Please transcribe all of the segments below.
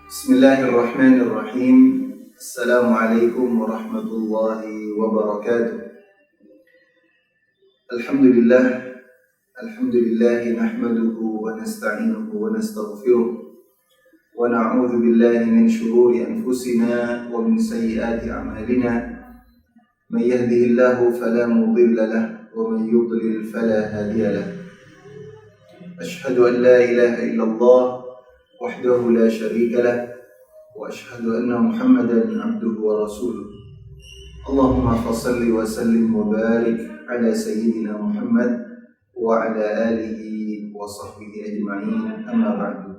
Bismillahirrahmanirrahim. Assalamualaikum warahmatullahi wabarakatuh. Alhamdulillah nahmaduhu wa nasta'inuhu wa nastaghfiruh wa na'udzu billahi min shururi anfusina wa min sayyiati a'malina. May yahdihillahu fala mudilla lahu wa may yudlil fala hadiya lahu. Ashhadu an la ilaha illallah wahdahu la syarika lah wa ashhadu anna Muhammadan abduhu wa rasuluh. Allahumma fassalli wa sallim wa barik ala sayyidina Muhammad wa ala alihi wa sahbihi ajma'in, amma ba'du.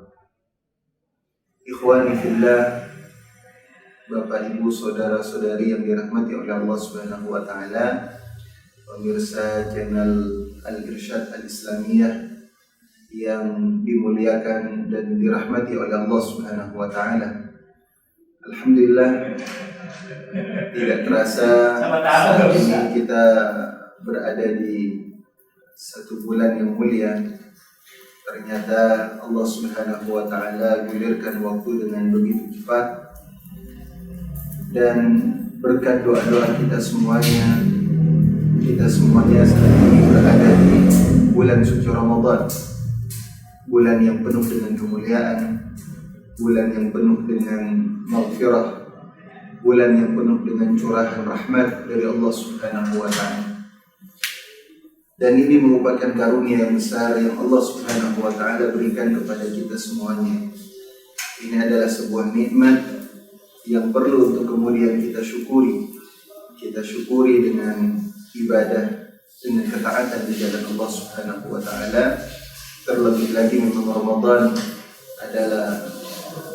Ikhwani fillah, Bapak Ibu saudara-saudari yang dirahmati oleh Allah Subhanahu wa taala, pemirsa channel Al-Irsyad Al-Islamiyah yang dimuliakan dan dirahmati oleh Allah Subhanahu wa taala. Alhamdulillah, tidak terasa saat ini kita berada di satu bulan yang mulia. Ternyata Allah Subhanahu wa taala gulirkan waktu dengan begitu cepat, dan berkat doa-doa kita semuanya saat ini berada di bulan suci Ramadan. Bulan yang penuh dengan kemuliaan, bulan yang penuh dengan maghfirah, bulan yang penuh dengan curahan rahmat dari Allah Subhanahu wa taala. Dan ini merupakan karunia yang besar yang Allah Subhanahu wa taala berikan kepada kita semuanya. Ini adalah sebuah nikmat yang perlu untuk kemudian kita syukuri. Kita syukuri dengan ibadah, dengan ketaatan di jalan Allah Subhanahu wa taala. Terlebih lagi memang Ramadan adalah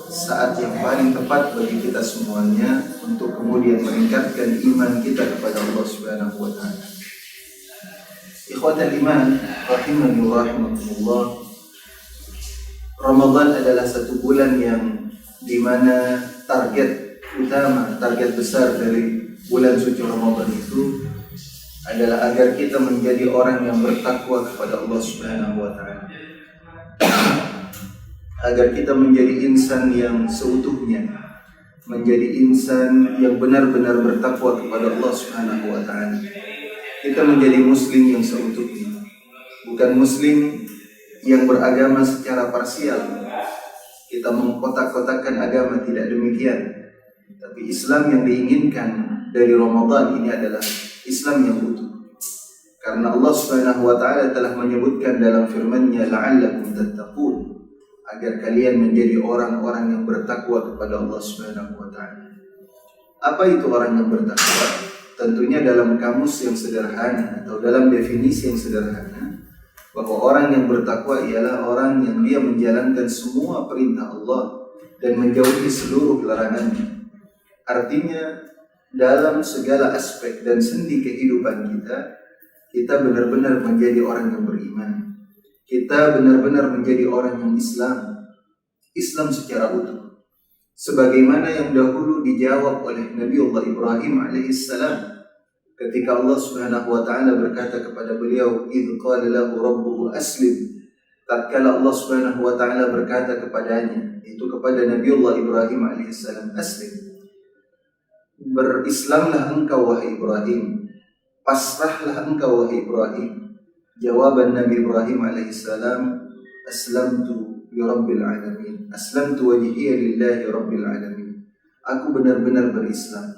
saat yang paling tepat bagi kita semuanya untuk kemudian meningkatkan iman kita kepada Allah Subhanahu wa taala. Ikhwatal iman rahimani wa rahimakumullah. Ramadan adalah satu bulan yang dimana target utama, target besar dari bulan suci Ramadan itu adalah agar kita menjadi orang yang bertakwa kepada Allah Subhanahu wa taala. Agar kita menjadi insan yang seutuhnya, menjadi insan yang benar-benar bertakwa kepada Allah Subhanahu wa taala. Kita menjadi muslim yang seutuhnya, bukan muslim yang beragama secara parsial. Kita mengkotak-kotakkan agama, tidak demikian. Tapi Islam yang diinginkan dari Ramadan ini adalah Islam yang utuh. Karena Allah Subhanahu wa taala telah menyebutkan dalam firman-Nya, la'allakum tattaqun, agar kalian menjadi orang-orang yang bertakwa kepada Allah Subhanahu wa taala. Apa itu orang yang bertakwa? Tentunya dalam kamus yang sederhana atau dalam definisi yang sederhana, bahwa orang yang bertakwa ialah orang yang dia menjalankan semua perintah Allah dan menjauhi seluruh larangannya. Artinya dalam segala aspek dan sendi kehidupan kita benar-benar menjadi orang yang beriman. Kita benar-benar menjadi orang yang Islam secara utuh. Sebagaimana yang dahulu dijawab oleh Nabiullah Ibrahim alaihissalam ketika Allah Subhanahu wa taala berkata kepada beliau, idz qala lahu rabbuhu aslim. Tatkala Allah Subhanahu wa taala berkata kepadanya, itu kepada Nabiullah Ibrahim alaihissalam, aslim. Berislamlah engkau wahai Ibrahim. Pasrahlah engkau wahai Ibrahim. Jawaban Nabi Ibrahim alaihissalam, aslamtu li rabbil alamin. Aslamtu wajhiya lillahi rabbil alamin. Aku benar-benar berislam.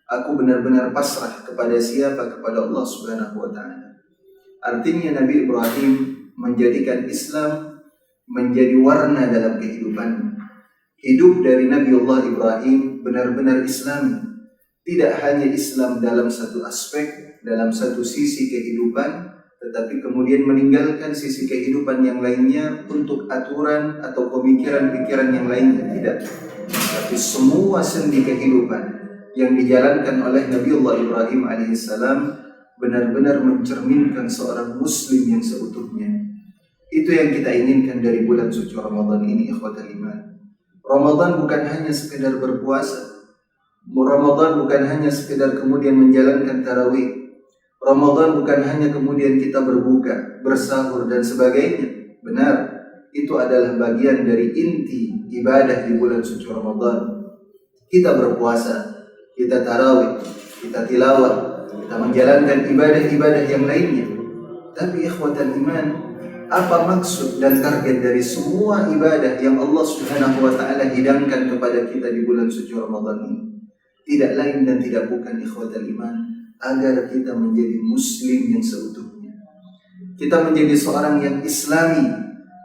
Aku benar-benar pasrah kepada siapa? Kepada Allah Subhanahu wa taala. Artinya Nabi Ibrahim menjadikan Islam menjadi warna dalam kehidupannya. Hidup dari Nabiullah Ibrahim benar-benar Islam. Tidak hanya Islam dalam satu aspek, dalam satu sisi kehidupan, tetapi kemudian meninggalkan sisi kehidupan yang lainnya untuk aturan atau pemikiran-pikiran yang lainnya. Tidak. Tapi semua sendi kehidupan yang dijalankan oleh Nabiullah Ibrahim alaihissalam benar-benar mencerminkan seorang muslim yang seutuhnya. Itu yang kita inginkan dari bulan suci Ramadan ini, ikhwatal iman. Ramadan bukan hanya sekedar berpuasa. Ramadan bukan hanya sekedar kemudian menjalankan tarawih. Ramadan bukan hanya kemudian kita berbuka, bersahur dan sebagainya. Benar, itu adalah bagian dari inti ibadah di bulan suci Ramadan. Kita berpuasa, kita tarawih, kita tilawah, kita menjalankan ibadah-ibadah yang lainnya. Tapi ikhwatal iman, apa maksud dan target dari semua ibadah yang Allah Subhanahu wa taala hidangkan kepada kita di bulan suci Ramadan ini? Tidak lain dan tidak bukan ikhwatal iman, agar kita menjadi muslim yang seutuhnya. Kita menjadi seorang yang islami,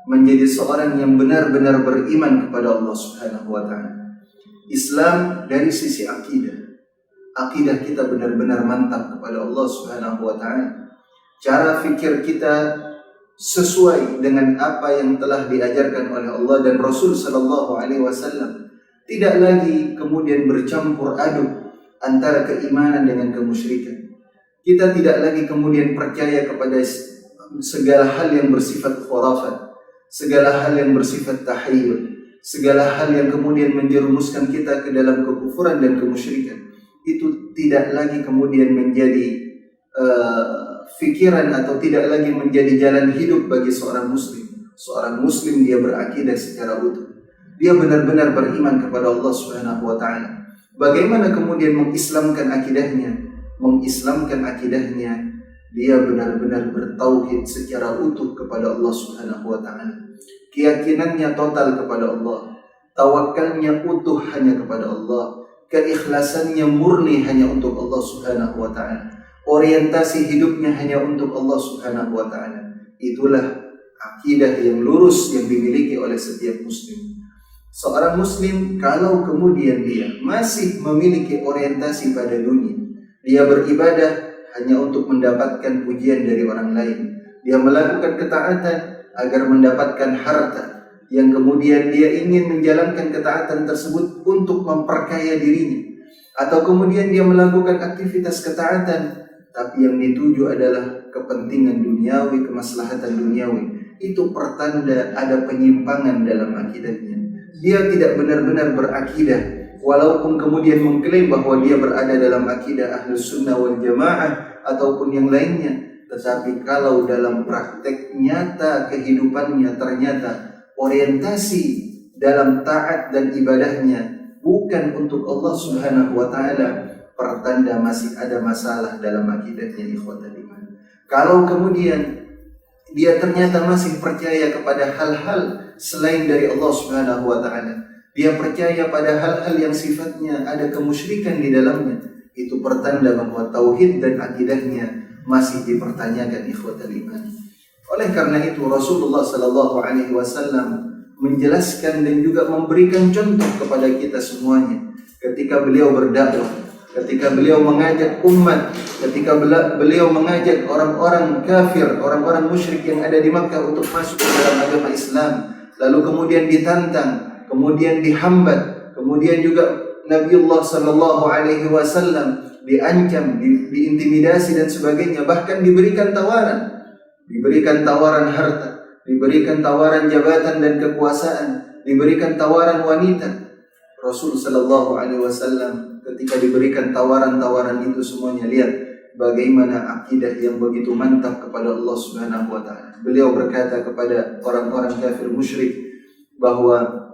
menjadi seorang yang benar-benar beriman kepada Allah Subhanahu wa taala. Islam dari sisi akidah. Akidah kita benar-benar mantap kepada Allah Subhanahu wa taala. Cara fikir kita sesuai dengan apa yang telah diajarkan oleh Allah dan Rasul sallallahu alaihi wasallam. Tidak lagi kemudian bercampur aduk antara keimanan dengan kemusyrikan. Kita tidak lagi kemudian percaya kepada segala hal yang bersifat khurafat, segala hal yang bersifat tahayyul, segala hal yang kemudian menjerumuskan kita ke dalam kekufuran dan kemusyrikan. Itu tidak lagi kemudian menjadi fikiran atau tidak lagi menjadi jalan hidup bagi seorang muslim. Seorang muslim dia berakidah secara utuh. Dia benar-benar beriman kepada Allah Subhanahu wa taala. Bagaimana kemudian mengislamkan akidahnya? Mengislamkan akidahnya, dia benar-benar bertauhid secara utuh kepada Allah Subhanahu wa taala. Keyakinannya total kepada Allah. Tawakalnya utuh hanya kepada Allah. Keikhlasannya murni hanya untuk Allah Subhanahu wa taala. Orientasi hidupnya hanya untuk Allah Subhanahu wa taala. Itulah akidah yang lurus yang dimiliki oleh setiap muslim. Seorang muslim kalau kemudian dia masih memiliki orientasi pada dunia, dia beribadah hanya untuk mendapatkan pujian dari orang lain, dia melakukan ketaatan agar mendapatkan harta, yang kemudian dia ingin menjalankan ketaatan tersebut untuk memperkaya dirinya, atau kemudian dia melakukan aktivitas ketaatan tapi yang dituju adalah kepentingan duniawi, kemaslahatan duniawi, itu pertanda ada penyimpangan dalam akidahnya. Dia tidak benar-benar berakidah, walaupun kemudian mengklaim bahwa dia berada dalam akidah Ahlus Sunnah wal Jamaah ataupun yang lainnya. Tetapi kalau dalam praktek nyata kehidupannya ternyata orientasi dalam taat dan ibadahnya bukan untuk Allah Subhanahu wa taala, pertanda masih ada masalah dalam akidahnya, ikhwatal iman. Kalau kemudian dia ternyata masih percaya kepada hal-hal selain dari Allah Subhanahu wa taala, dia percaya pada hal-hal yang sifatnya ada kemusyrikan di dalamnya, itu pertanda bahwa tauhid dan akidahnya masih dipertanyakan, ikhwatal iman. Oleh karena itu Rasulullah sallallahu alaihi wasallam menjelaskan dan juga memberikan contoh kepada kita semuanya ketika beliau berdakwah, ketika beliau mengajak umat, ketika beliau mengajak orang-orang kafir, orang-orang musyrik yang ada di Makkah untuk masuk ke dalam agama Islam, lalu kemudian ditantang, kemudian dihambat, kemudian juga Nabiullah sallallahu alaihi wasallam diancam, diintimidasi dan sebagainya, bahkan diberikan tawaran harta, diberikan tawaran jabatan dan kekuasaan, diberikan tawaran wanita. Rasul sallallahu alaihi wasallam ketika diberikan tawaran-tawaran itu semuanya, lihat bagaimana akidah yang begitu mantap kepada Allah Subhanahu wa taala. Beliau berkata kepada orang-orang kafir musyrik bahwa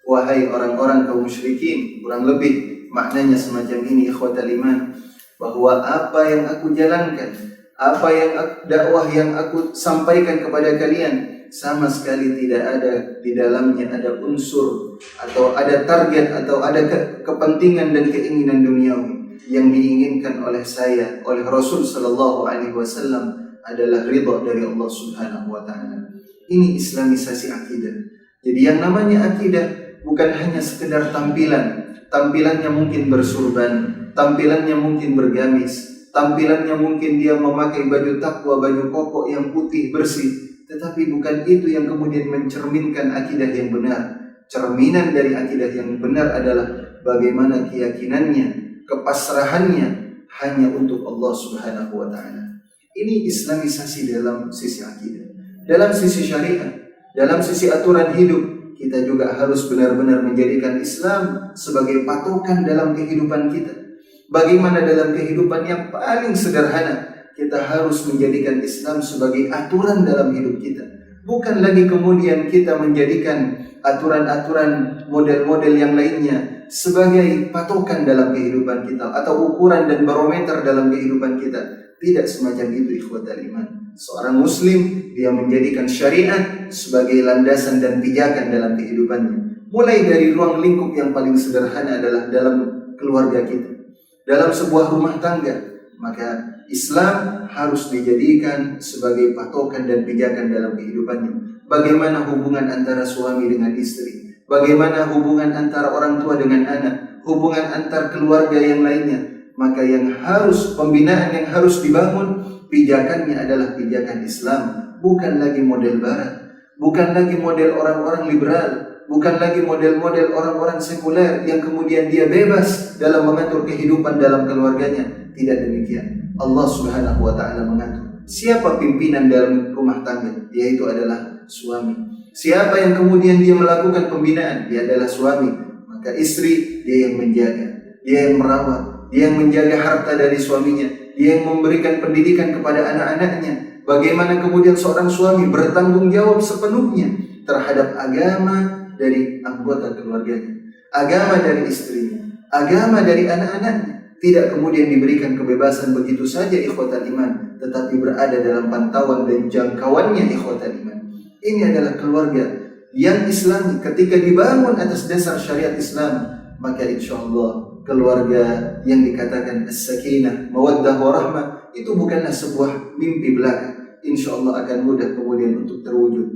wahai orang-orang kaum musyrikin, kurang lebih maknanya semacam ini, ikhwatal iman, bahwa apa yang aku jalankan, apa yang dakwah yang aku sampaikan kepada kalian, sama sekali tidak ada di dalamnya ada unsur atau ada target atau ada kepentingan dan keinginan duniawi. Yang diinginkan oleh saya, oleh Rasul sallallahu alaihi wasallam adalah ridha dari Allah Subhanahu wa taala. Ini islamisasi akidah. Jadi yang namanya akidah bukan hanya sekedar tampilannya mungkin bersurban, tampilannya mungkin bergamis, tampilannya mungkin dia memakai baju takwa, baju koko yang putih bersih. Tetapi bukan itu yang kemudian mencerminkan akidah yang benar. Cerminan dari akidah yang benar adalah bagaimana keyakinannya, kepasrahannya hanya untuk Allah Subhanahu wa taala. Ini islamisasi dalam sisi akidah. Dalam sisi syariat, dalam sisi aturan hidup, kita juga harus benar-benar menjadikan Islam sebagai patokan dalam kehidupan kita. Bagaimana dalam kehidupan yang paling sederhana kita harus menjadikan Islam sebagai aturan dalam hidup kita. Bukan lagi kemudian kita menjadikan aturan-aturan model-model yang lainnya sebagai patokan dalam kehidupan kita atau ukuran dan barometer dalam kehidupan kita. Tidak semacam itu ikhwatal iman. Seorang muslim dia menjadikan syariat sebagai landasan dan pijakan dalam kehidupannya. Mulai dari ruang lingkup yang paling sederhana adalah dalam keluarga kita, dalam sebuah rumah tangga, maka Islam harus dijadikan sebagai patokan dan pijakan dalam kehidupannya. Bagaimana hubungan antara suami dengan istri, bagaimana hubungan antara orang tua dengan anak, hubungan antar keluarga yang lainnya. Maka yang harus, pembinaan yang harus dibangun, pijakannya adalah pijakan Islam. Bukan lagi model barat, bukan lagi model orang-orang liberal, bukan lagi model-model orang-orang sekuler yang kemudian dia bebas dalam mengatur kehidupan dalam keluarganya. Tidak demikian. Allah Subhanahu wa ta'ala mengatur siapa pimpinan dalam rumah tangga, yaitu adalah suami. Siapa yang kemudian dia melakukan pembinaan, dia adalah suami. Maka istri dia yang menjaga, dia yang merawat, dia yang menjaga harta dari suaminya, dia yang memberikan pendidikan kepada anak-anaknya. Bagaimana kemudian seorang suami bertanggung jawab sepenuhnya terhadap agama dari anggota keluarganya, agama dari istrinya, agama dari anak-anaknya. Tidak kemudian diberikan kebebasan begitu saja ikhwatal iman, tetapi berada dalam pantauan dan jangkauannya ikhwatal iman. Ini adalah keluarga yang Islami. Ketika dibangun atas dasar syariat Islam, maka insya Allah keluarga yang dikatakan as-sakinah, mawaddah warahmah itu bukanlah sebuah mimpi belaka. Insya Allah akan mudah kemudian untuk terwujud.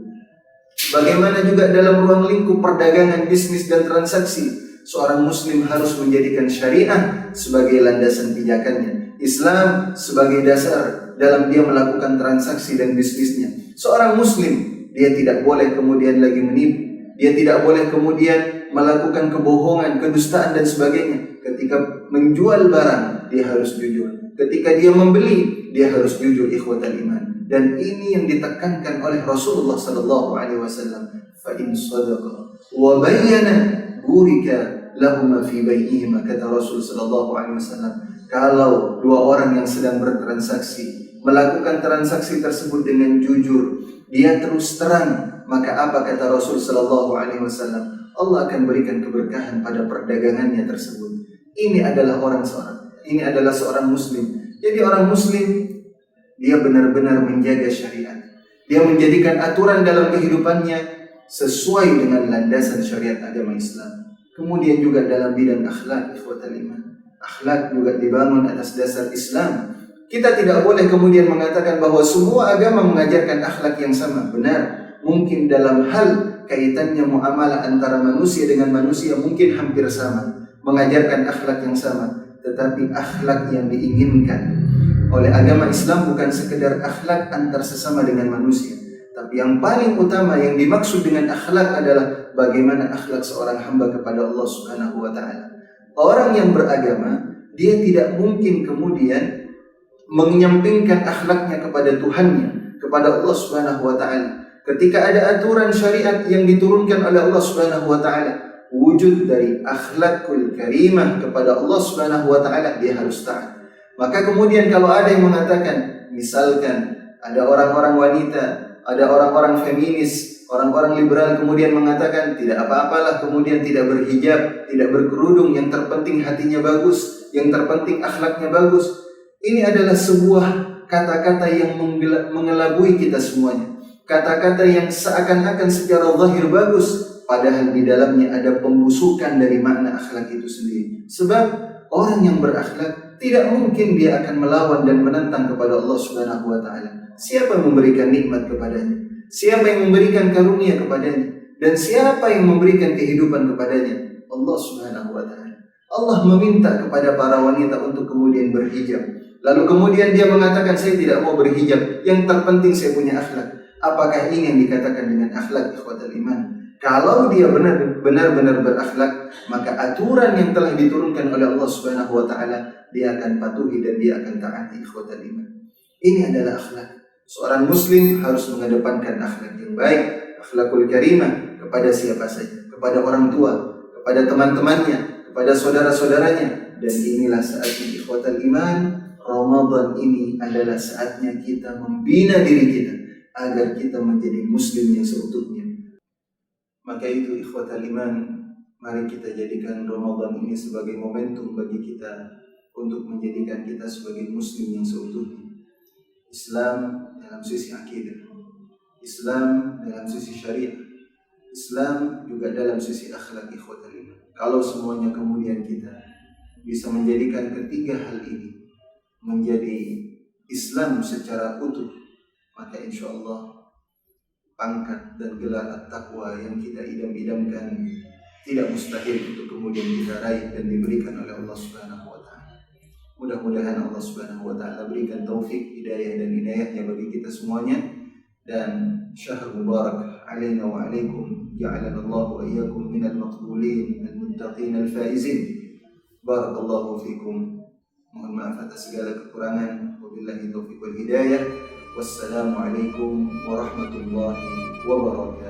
Bagaimana juga dalam ruang lingkup perdagangan, bisnis dan transaksi, seorang muslim harus menjadikan syariah sebagai landasan pijakannya, Islam sebagai dasar dalam dia melakukan transaksi dan bisnisnya. Seorang muslim dia tidak boleh kemudian lagi menipu, dia tidak boleh kemudian melakukan kebohongan, kedustaan dan sebagainya. Ketika menjual barang dia harus jujur, ketika dia membeli dia harus jujur ikhwatal iman. Dan ini yang ditekankan oleh Rasulullah sallallahu alaihi wasallam, fa in sadaqa wa bayyana burika lahuma fi baihima, kata Rasul sallallahu alaihi wasallam. Kalau dua orang yang sedang bertransaksi melakukan transaksi tersebut dengan jujur, dia terus terang, maka apa kata Rasul sallallahu alaihi wasallam? Allah akan berikan keberkahan pada perdagangannya tersebut. Ini adalah seorang muslim. Jadi orang muslim dia benar-benar menjaga syariat. Dia menjadikan aturan dalam kehidupannya sesuai dengan landasan syariat agama Islam. Kemudian juga dalam bidang akhlak, ikhwatal iman, akhlak juga dibangun atas dasar Islam. Kita tidak boleh kemudian mengatakan bahwa semua agama mengajarkan akhlak yang sama. Benar, mungkin dalam hal kaitannya muamalah antara manusia dengan manusia mungkin hampir sama, mengajarkan akhlak yang sama. Tetapi akhlak yang diinginkan oleh agama Islam bukan sekedar akhlak antar sesama dengan manusia, tapi yang paling utama yang dimaksud dengan akhlak adalah bagaimana akhlak seorang hamba kepada Allah Subhanahu wa ta'ala. Orang yang beragama, dia tidak mungkin kemudian menyampingkan akhlaknya kepada Tuhannya, kepada Allah Subhanahu wa ta'ala. Ketika ada aturan syariat yang diturunkan oleh Allah Subhanahu wa ta'ala, wujud dari akhlakul karimah kepada Allah Subhanahu wa ta'ala, dia harus taat. Maka kemudian kalau ada yang mengatakan, misalkan ada orang-orang wanita, ada orang-orang feminis, orang-orang liberal kemudian mengatakan tidak apa-apalah kemudian tidak berhijab, tidak berkerudung, yang terpenting hatinya bagus, yang terpenting akhlaknya bagus. Ini adalah sebuah kata-kata yang mengelabui kita semuanya. Kata-kata yang seakan-akan secara zahir bagus, padahal di dalamnya ada pembusukan dari makna akhlak itu sendiri. Sebab orang yang berakhlak tidak mungkin dia akan melawan dan menentang kepada Allah Subhanahu wa ta'ala. Siapa yang memberikan nikmat kepadanya? Siapa yang memberikan karunia kepadanya? Dan siapa yang memberikan kehidupan kepadanya? Allah Subhanahu wa ta'ala. Allah meminta kepada para wanita untuk kemudian berhijab. Lalu kemudian dia mengatakan, saya tidak mau berhijab, yang terpenting saya punya akhlak. Apakah ini yang dikatakan dengan akhlak ikhwatal iman? Kalau dia benar-benar berakhlak, maka aturan yang telah diturunkan oleh Allah Subhanahu wa ta'ala dia akan patuhi dan dia akan taati ikhwatal iman. Ini adalah akhlak. Seorang muslim harus mengedepankan akhlak yang baik, akhlakul karimah kepada siapa saja, kepada orang tua, kepada teman-temannya, kepada saudara-saudaranya. Dan inilah saatnya ikhwatal iman, Ramadan ini adalah saatnya kita membina diri kita agar kita menjadi muslim yang seutuhnya. Maka itu ikhwatal iman, mari kita jadikan Ramadan ini sebagai momentum bagi kita untuk menjadikan kita sebagai muslim yang seutuhnya. Islam dalam sisi akidah, Islam dalam sisi syariat, Islam juga dalam sisi akhlak ikhwatal iman. Kalau semuanya kemudian kita bisa menjadikan ketiga hal ini menjadi Islam secara utuh, maka insya Allah pangkat dan gelar at-taqwa yang kita idam-idamkan tidak mustahil untuk kemudian kita raih dan diberikan oleh Allah Subhanahu wa taala. Mudah-mudahan Allah Subhanahu wa taala berikan taufik, hidayah dan inayahnya bagi kita semuanya, dan syahr mubarak alaina wa alaikum, ja'alana Allah wa iyyakum minal maqbulin al-muttaqin al-faizin. Barakallahu fikum. Mohon maaf atas segala kekurangan. Wabillahi taufiq wal hidayah. Wassalamualaikum warahmatullahi wabarakatuh.